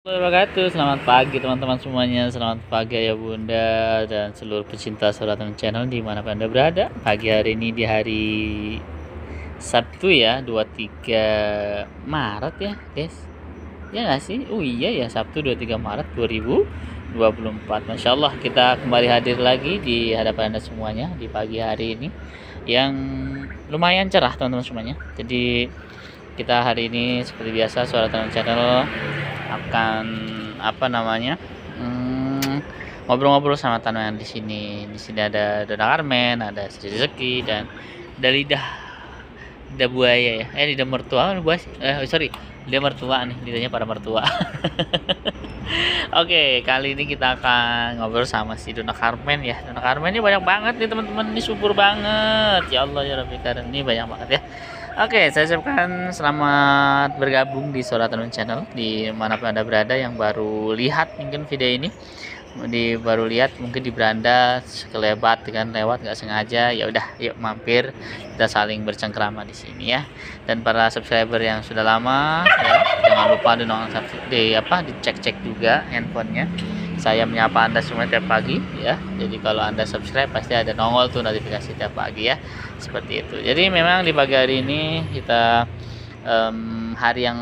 Wabarakatuh. Selamat pagi teman-teman semuanya. Selamat pagi ya bunda dan seluruh pecinta Suratan Channel dimanapun anda berada. Pagi hari ini di hari Sabtu ya, 23 Maret ya guys. Ya nggak sih? Oh iya ya, Sabtu 23 Maret 2024. Masya Allah, kita kembali hadir lagi di hadapan anda semuanya di pagi hari ini yang lumayan cerah teman-teman semuanya. Jadi kita hari ini seperti biasa Suratan Channel akan ngobrol-ngobrol sama Tanah di sini. Di sini ada Dona Carmen, ada Sri Rezeki dan ada lidah buaya ya. Lidah mertua buas. Sorry, lidah mertua nih, lidahnya para mertua. Oke, kali ini kita akan ngobrol sama si Dona Carmen ya. Dona Carmen ini banyak banget nih teman-teman, ini subur banget. Ya Allah ya Rabbi Karim, ini banyak banget ya. Oke, saya ucapkan selamat bergabung di Suratan Channel di manapun anda berada yang baru lihat mungkin video ini, baru lihat mungkin di beranda sekelebat dengan lewat nggak sengaja, ya udah yuk mampir kita saling bercengkrama di sini ya. Dan para subscriber yang sudah lama ya, jangan lupa dicek-cek juga handphonenya. Saya menyapa anda semua tiap pagi ya, jadi kalau anda subscribe pasti ada nongol tuh notifikasi tiap pagi ya, seperti itu. Jadi memang di pagi hari ini kita hari yang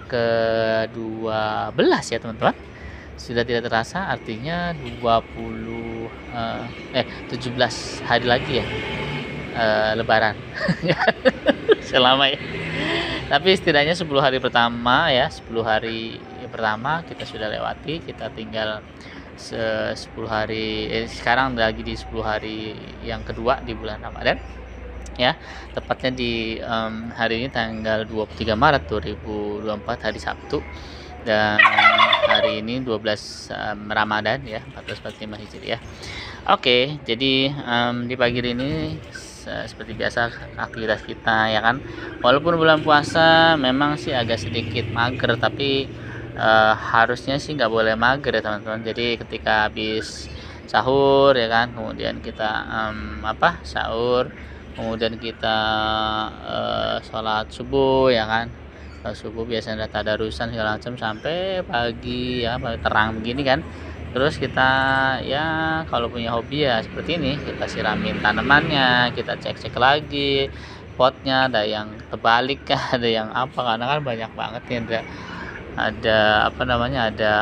ke-12 ya teman-teman, sudah tidak terasa, artinya 17 hari lagi ya lebaran. Selama ya, tapi setidaknya 10 hari pertama ya, 10 hari pertama kita sudah lewati, kita tinggal 10 hari sekarang lagi di 10 hari yang kedua di bulan Ramadan ya, tepatnya di hari ini tanggal 23 Maret 2024 hari Sabtu, dan hari ini 12 Ramadan ya, 1445 Hijriah. Oke, jadi di pagi hari ini seperti biasa aktivitas kita ya kan, walaupun bulan puasa memang sih agak sedikit mager, tapi harusnya sih nggak boleh mager ya teman-teman. Jadi ketika habis sahur ya kan, kemudian kita sahur, kemudian kita sholat subuh ya kan. Subuh biasanya ada tadarusan segala macam sampai pagi ya, terang begini kan. Terus kita ya kalau punya hobi ya seperti ini, kita siramin tanamannya, kita cek-cek lagi potnya, ada yang terbalik kah, ada yang apa, karena kan banyak banget nih, ada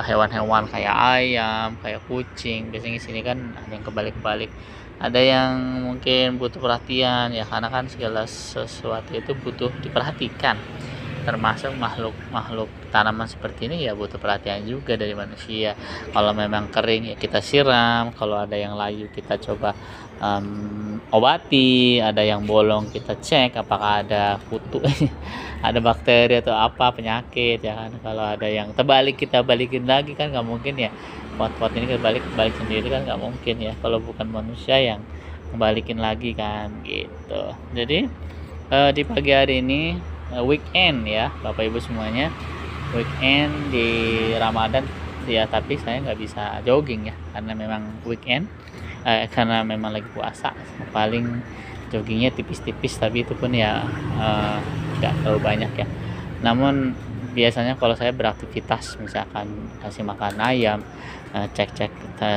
hewan-hewan kayak ayam, kayak kucing, biasanya sini kan ada yang kebalik-balik, ada yang mungkin butuh perhatian ya, karena kan segala sesuatu itu butuh diperhatikan, termasuk makhluk tanaman seperti ini ya butuh perhatian juga dari manusia. Kalau memang kering ya kita siram, kalau ada yang layu kita coba obati, ada yang bolong kita cek apakah ada kutu ada bakteri atau apa penyakit ya kan. Kalau ada yang terbalik kita balikin lagi, kan nggak mungkin ya pot-pot ini balik sendiri kan, nggak mungkin ya kalau bukan manusia yang kembalikin lagi kan gitu. Jadi di pagi hari ini weekend ya Bapak Ibu semuanya, weekend di Ramadan ya, tapi saya nggak bisa jogging ya karena memang weekend, karena memang lagi puasa, paling joggingnya tipis-tipis, tapi itu pun ya nggak terlalu banyak ya. Namun biasanya kalau saya beraktivitas misalkan kasih makan ayam, cek-cek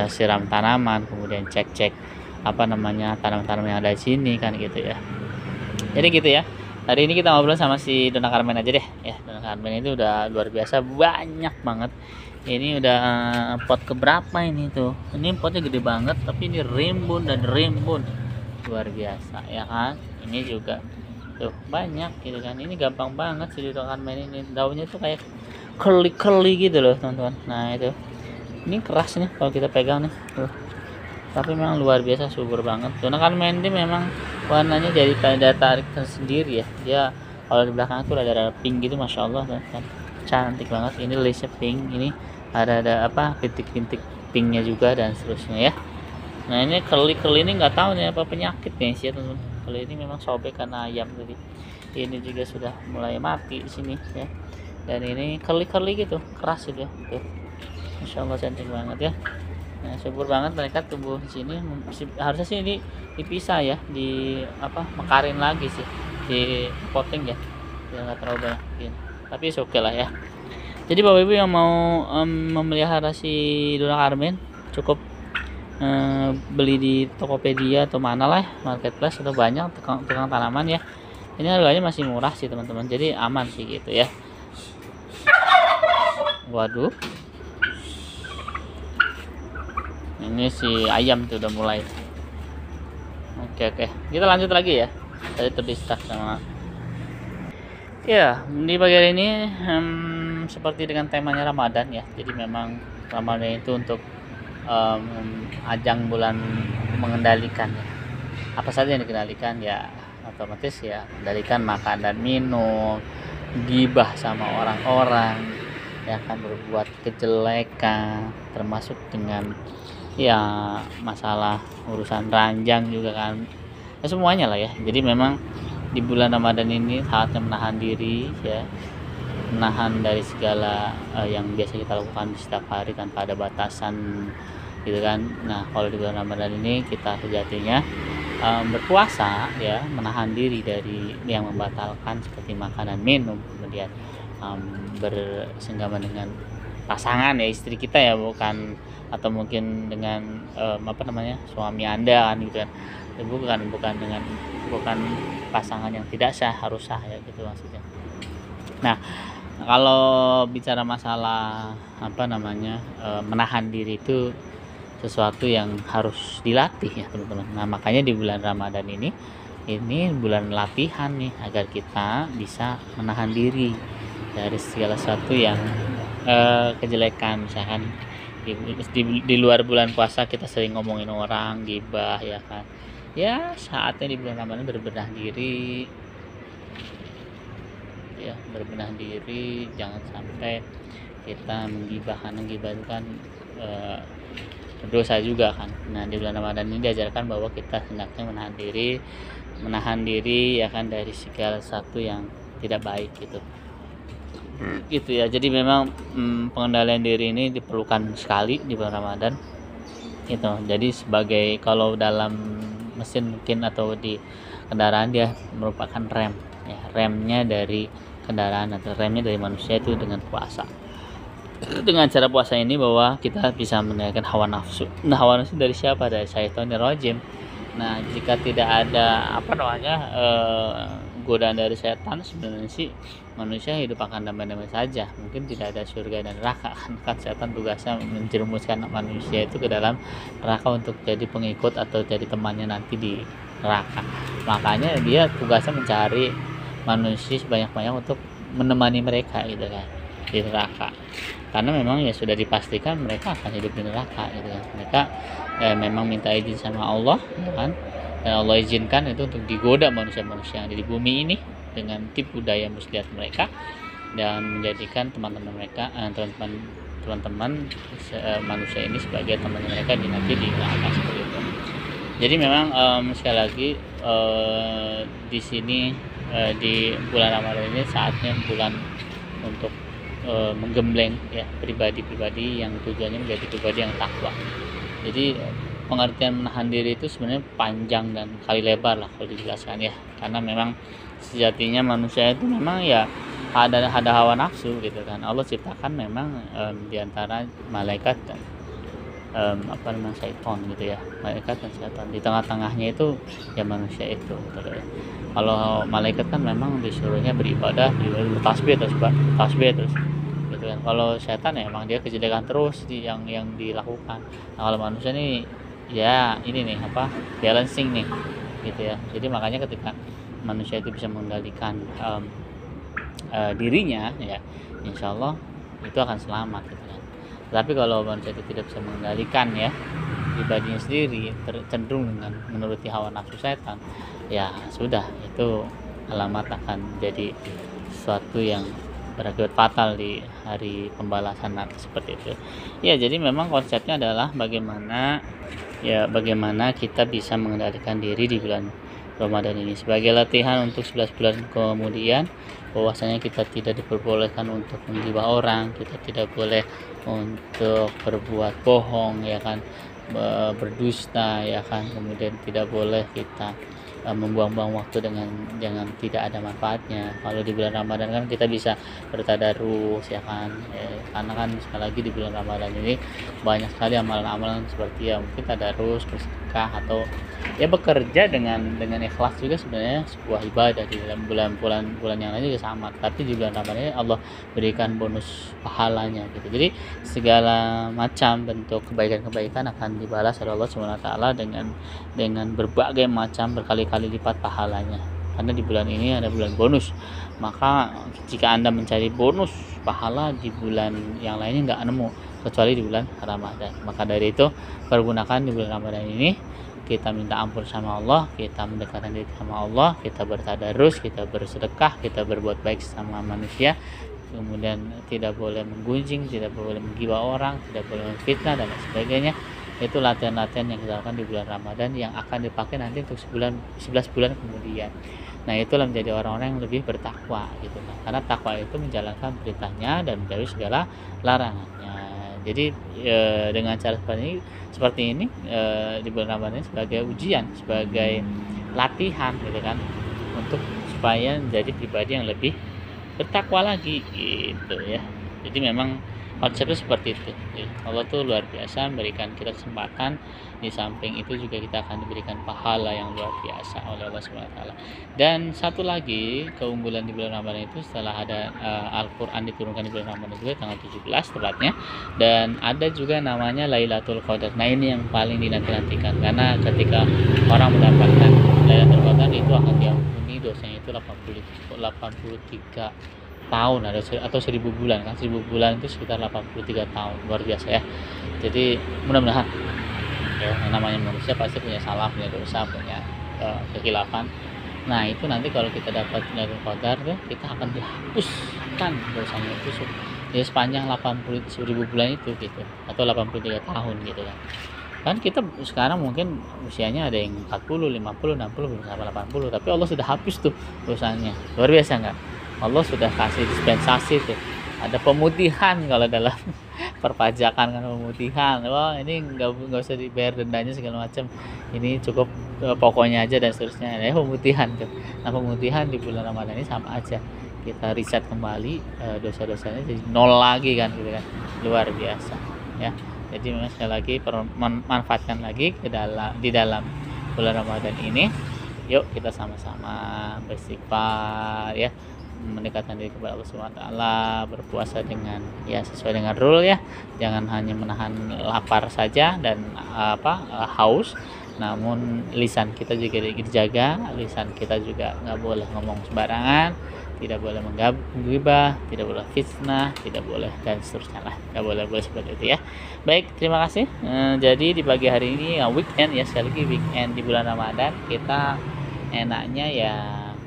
siram tanaman, kemudian cek-cek tanaman-tanaman yang ada di sini kan gitu ya. Jadi gitu ya. Hari ini kita ngobrol sama si Dona Carmen aja deh ya. Dona Carmen itu udah luar biasa banyak banget. Ini udah pot keberapa ini tuh? Ini potnya gede banget, tapi ini rimbun dan rimbun, luar biasa ya kan. Ini juga tuh banyak gitu kan. Ini gampang banget sih Dona Carmen ini, daunnya tuh kayak curly gitu loh teman-teman. Nah itu, ini keras nih kalau kita pegang nih tuh, tapi memang luar biasa subur banget. Dona Carmen ini memang warnanya jadi daya tarik tersendiri ya. Dia kalau di belakang tuh ada pink gitu, masya Allah kan, cantik banget. Ini lace pink, ini ada bintik-bintik pinknya juga dan seterusnya ya. Nah ini curly ini nggak tahu nih apa penyakit nih sih ya teman-teman. Kalau ini memang sobek karena ayam tadi. Ini juga sudah mulai mati di sini ya. Dan ini curly gitu, keras gitu. Tuh, masya Allah cantik banget ya. Nah, subur banget mereka tumbuh di sini. Harusnya sih ini dipisah ya, mekarin lagi sih, di potting ya, biar nggak terlalu banyak. Tapi oke lah ya. Jadi Bapak Ibu yang mau memelihara si Dona Carmen, cukup beli di Tokopedia atau mana lah, marketplace, atau banyak tukang tanaman ya. Ini harganya masih murah sih teman-teman, jadi aman sih gitu ya. Waduh, ini si ayam tuh udah mulai. Oke, kita lanjut lagi ya. Tadi terdistak sama. Ya, di bagian ini seperti dengan temanya Ramadan ya. Jadi memang Ramadan itu untuk ajang bulan mengendalikan ya. Apa saja yang dikendalikan ya, otomatis ya kendalikan makan dan minum, gibah sama orang-orang, ya kan, berbuat kejelekan, termasuk dengan ya masalah urusan ranjang juga kan, ya semuanya lah ya. Jadi memang di bulan Ramadan ini saatnya menahan diri ya, menahan dari segala yang biasa kita lakukan di setiap hari tanpa ada batasan gitu kan. Nah, kalau di bulan Ramadan ini kita sejatinya berpuasa ya, menahan diri dari yang membatalkan seperti makan dan minum, kemudian bersenggama dengan pasangan ya, istri kita ya, bukan, atau mungkin dengan suami Anda kan gitu kan. Bukan pasangan yang tidak sah, harus sah ya gitu maksudnya. Nah, kalau bicara masalah menahan diri itu sesuatu yang harus dilatih ya teman-teman. Nah, makanya di bulan Ramadan ini bulan latihan nih, agar kita bisa menahan diri dari segala sesuatu yang kejelekan. Misalkan di luar bulan puasa kita sering ngomongin orang, gibah ya kan. Ya, saatnya di bulan Ramadan berbenah diri ya, jangan sampai kita menggibah, karena gibah itu kan berdosa juga kan. Nah, di bulan Ramadan ini diajarkan bahwa kita hendaknya menahan diri ya kan, dari segala sesuatu yang tidak baik gitu ya. Jadi memang pengendalian diri ini diperlukan sekali di bulan Ramadan gitu. Jadi sebagai, kalau dalam mesin mungkin atau di kendaraan, dia merupakan rem ya, remnya dari kendaraan atau remnya dari manusia itu dengan puasa. Dengan cara puasa ini bahwa kita bisa mengendalikan hawa nafsu. Nah, hawa nafsu dari siapa? Dari syaitonir rajim. Nah, jika tidak ada godaan dari setan, sebenarnya sih manusia hidup akan damai-damai saja. Mungkin tidak ada surga dan neraka, kan setan tugasnya menjerumuskan manusia itu ke dalam neraka untuk jadi pengikut atau jadi temannya nanti di neraka. Makanya dia tugasnya mencari manusia sebanyak-banyak untuk menemani mereka gitu kan, di neraka. Karena memang ya sudah dipastikan mereka akan hidup di neraka gitu kan. Mereka memang minta izin sama Allah ya kan, dan Allah izinkan itu untuk digoda manusia-manusia yang ada di bumi ini dengan tipu daya muslihat mereka, dan menjadikan teman-teman mereka, teman-teman manusia ini sebagai teman mereka nanti di neraka seperti itu. Jadi memang sekali lagi di sini di bulan Ramadan ini saatnya bulan untuk menggembleng ya pribadi-pribadi yang tujuannya menjadi pribadi yang takwa. Jadi pengertian menahan diri itu sebenarnya panjang dan kali lebar lah kalau dijelaskan ya, karena memang sejatinya manusia itu memang ya ada hawa nafsu gitu kan. Allah ciptakan memang diantara malaikat dan syaitan gitu ya, malaikat dan syaitan. Di tengah-tengahnya itu ya manusia itu gitu ya. Kalau malaikat kan memang disuruhnya beribadah, bertasbih terus gitu kan. Kalau setan ya emang dia kejelekan terus yang dilakukan. Nah, kalau manusia nih ya ini nih balancing nih gitu ya. Jadi makanya ketika manusia itu bisa mengendalikan dirinya ya, insya Allah itu akan selamat gitu kan. Tapi kalau manusia itu tidak bisa mengendalikan ya pribadinya sendiri, cenderung dengan menuruti hawa nafsu setan, ya sudah, itu alamat akan jadi sesuatu yang berakibat fatal di hari pembalasan nanti seperti itu. Ya, jadi memang konsepnya adalah bagaimana kita bisa mengendalikan diri di bulan Ramadan ini sebagai latihan untuk 11 bulan kemudian, bahwasanya kita tidak diperbolehkan untuk menggibah orang, kita tidak boleh untuk berbuat bohong ya kan, berdusta ya kan, kemudian tidak boleh kita membuang-buang waktu dengan tidak ada manfaatnya. Kalau di bulan Ramadan kan kita bisa bertadarus ya kan, karena kan sekali lagi di bulan Ramadan ini banyak sekali amalan-amalan seperti ya mungkin tadarus, bersedekah, atau ya bekerja dengan ikhlas juga sebenarnya sebuah ibadah. Di dalam bulan yang lain juga sama, tapi di bulan Ramadan ini Allah berikan bonus pahalanya gitu. Jadi segala macam bentuk kebaikan-kebaikan akan dibalas oleh Allah Subhanahu wa taala dengan berbagai macam berkali-kali lipat pahalanya. Karena di bulan ini ada bulan bonus. Maka jika Anda mencari bonus pahala di bulan yang lainnya nggak nemu kecuali di bulan Ramadan. Maka dari itu pergunakan di bulan Ramadan ini, kita minta ampun sama Allah, kita mendekatkan diri sama Allah, kita bertadarus, kita bersedekah, kita berbuat baik sama manusia. Kemudian tidak boleh menggunjing, tidak boleh menggibah orang, tidak boleh memfitnah dan lain sebagainya. Itu latihan-latihan yang kita lakukan di bulan Ramadan yang akan dipakai nanti untuk 11 bulan kemudian. Nah, itulah menjadi orang-orang yang lebih bertakwa gitu kan. Karena takwa itu menjalankan perintahnya dan menjauhi segala larangannya. Jadi dengan cara seperti ini di bulan Ramadan ini sebagai ujian, sebagai latihan gitu kan, untuk supaya menjadi pribadi yang lebih bertakwa lagi gitu ya. Jadi memang konsepnya seperti itu. Allah tuh luar biasa memberikan kita kesempatan, di samping itu juga kita akan diberikan pahala yang luar biasa oleh Allah Subhanahu wa taala. Dan satu lagi keunggulan di bulan Ramadan itu, setelah ada Al-Qur'an diturunkan di bulan Ramadan juga tanggal 17 tepatnya, dan ada juga namanya Lailatul Qadar. Nah, ini yang paling dinanti-nantikan, karena ketika orang mendapatkan Lailatul Qadar itu akan diampuni dosanya itu 83 tahun atau 1000 bulan kan. 1000 bulan itu sekitar 83 tahun. Luar biasa ya. Jadi mudah-mudahan ya, yang namanya manusia pasti punya salah, punya dosa, punya kekhilafan. Nah, itu nanti kalau kita dapat Lailatul Qadar tuh, kita akan dihapuskan dosanya itu ya sepanjang 1000 bulan itu gitu, atau 83 tahun gitu kan. Kan kita sekarang mungkin usianya ada yang 40, 50, 60, belum sampai 80, tapi Allah sudah hapus tuh dosanya. Luar biasa enggak? Allah sudah kasih dispensasi tuh. Ada pemutihan kalau dalam perpajakan kan, pemutihan. Wah, ini nggak usah dibayar dendanya segala macam. Ini cukup pokoknya aja dan seterusnya. Ya, pemutihan tuh. Nah, pemutihan di bulan Ramadan ini sama aja. Kita riset kembali dosa-dosanya jadi nol lagi kan gitu kan. Luar biasa ya. Jadi memang sekali lagi manfaatkan lagi di dalam bulan Ramadan ini. Yuk kita sama-sama beristighfar ya, mendekatkan diri kepada Allah Subhanahu wa taala, berpuasa dengan ya sesuai dengan rule ya. Jangan hanya menahan lapar saja dan haus, namun lisan kita juga dijaga. Lisan kita juga nggak boleh ngomong sembarangan, tidak boleh menggibah, tidak boleh fitnah, tidak boleh dan seterusnya lah. Nggak boleh seperti itu ya. Baik, terima kasih. Jadi di pagi hari ini weekend ya, sekali lagi weekend di bulan Ramadan, kita enaknya ya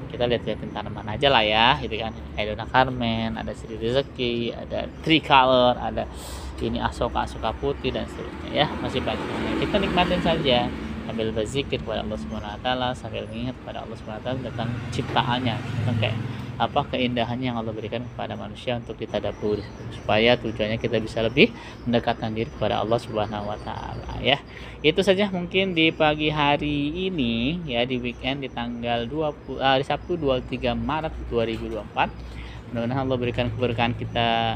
kita lihat-lihatin tanaman aja lah ya gitu kan. Kayak Dona Carmen, ada Sri Rezeki, ada Tricolor, ada ini Asoka putih dan seterusnya ya. Masih banyak. Kita nikmatin saja sambil berzikir kepada Allah Subhanahu wa taala, sambil mengingat kepada Allah Subhanahu wa taala tentang ciptaannya, tentang kayak keindahannya yang Allah berikan kepada manusia untuk ditadabur, supaya tujuannya kita bisa lebih mendekatkan diri kepada Allah Subhanahu wa taala ya. Itu saja mungkin di pagi hari ini ya, di weekend di tanggal hari Sabtu 23 Maret 2024. Mudah-mudahan Allah berikan keberkahan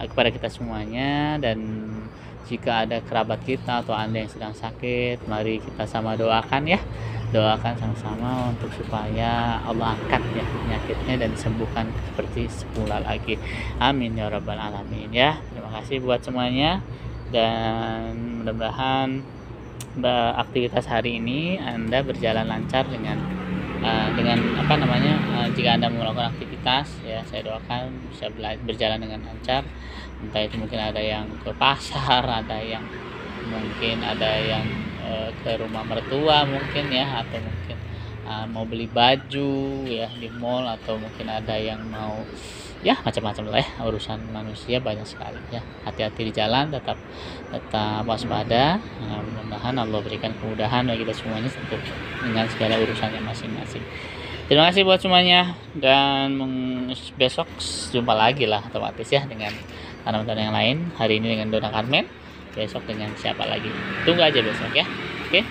kepada kita semuanya, dan jika ada kerabat kita atau Anda yang sedang sakit, mari kita sama doakan ya. Doakan sama-sama untuk supaya Allah angkat ya penyakitnya dan disembuhkan seperti semula lagi. Amin ya rabbal alamin ya. Terima kasih buat semuanya, dan mudah-mudahan aktivitas hari ini Anda berjalan lancar dengan jika Anda melakukan aktivitas ya, saya doakan bisa berjalan dengan lancar. Entah itu mungkin ada yang ke pasar, ada yang ke rumah mertua mungkin ya, atau mungkin mau beli baju ya di mall, atau mungkin ada yang mau ya macam-macam lah ya. Urusan manusia banyak sekali ya. Hati-hati di jalan, tetap waspada. Mudah-mudahan Allah berikan kemudahan bagi kita semuanya untuk dengan segala urusannya masing-masing. Terima kasih buat semuanya, dan besok jumpa lagi lah otomatis ya dengan tanaman-tanaman yang lain. Hari ini dengan Dona Carmen, besok dengan siapa lagi, tunggu aja besok ya. Oke,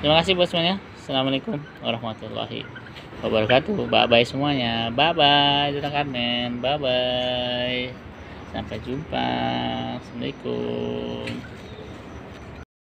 terima kasih buat semuanya. Assalamualaikum warahmatullahi wabarakatuh. wabarakatuh. Bye bye semuanya. Bye bye Dona Carmen. Bye bye. Sampai jumpa. Assalamualaikum.